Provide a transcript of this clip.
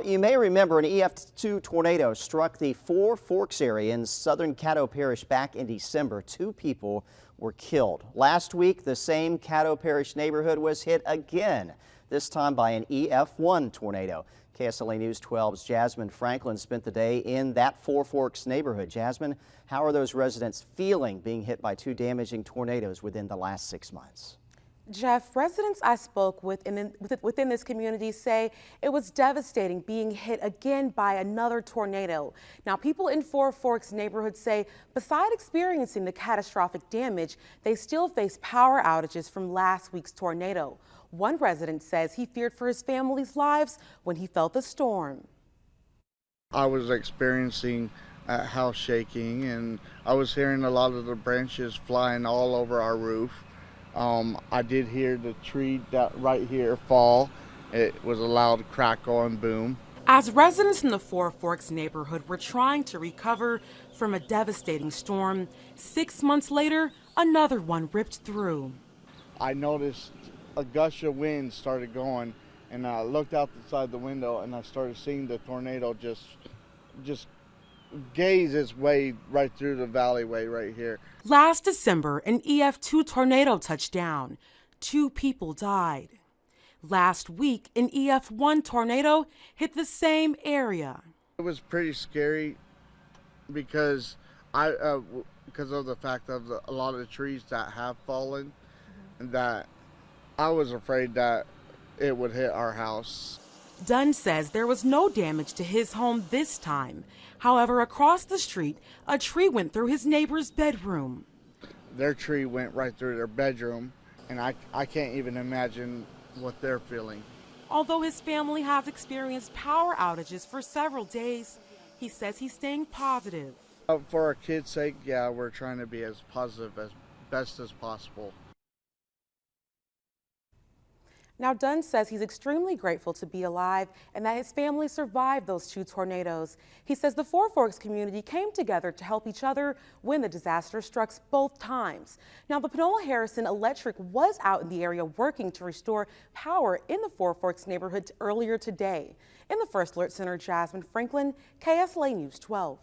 You may remember an EF2 tornado struck the Four Forks area in southern Caddo Parish back in December. 2 people were killed. Last week, the same Caddo Parish neighborhood was hit again, this time by an EF1 tornado. KSLA News 12's Jasmine Franklin spent the day in that Four Forks neighborhood. Jasmine, how are those residents feeling being hit by 2 damaging tornadoes within the last 6 months? Jeff, residents I spoke with within this community say it was devastating being hit again by another tornado. Now, people in Four Forks neighborhood say besides experiencing the catastrophic damage, they still face power outages from last week's tornado. One resident says he feared for his family's lives when he felt the storm. I was experiencing house shaking, and I was hearing a lot of the branches flying all over our roof. I did hear the tree that right here fall. It was a loud crackle and boom. As residents in the Four Forks neighborhood were trying to recover from a devastating storm, 6 months later, another one ripped through. I noticed a gush of wind started going, and I looked out the side of the window and I started seeing the tornado just gaze its way right through the alleyway right here. Last December, an EF2 tornado touched down. 2 people died. Last week, an EF1 tornado hit the same area. It was pretty scary because because of the fact of a lot of the trees that have fallen, and that I was afraid that it would hit our house. Dunn says there was no damage to his home this time. However, across the street, a tree went through his neighbor's bedroom. Their tree went right through their bedroom, and I can't even imagine what they're feeling. Although his family has experienced power outages for several days, he says he's staying positive. For our kids' sake, yeah, we're trying to be as positive as best as possible. Now, Dunn says he's extremely grateful to be alive and that his family survived those 2 tornadoes. He says the Four Forks community came together to help each other when the disaster struck both times. Now, the Panola Harrison Electric was out in the area working to restore power in the Four Forks neighborhood earlier today. In the First Alert Center, Jasmine Franklin, KSLA News 12.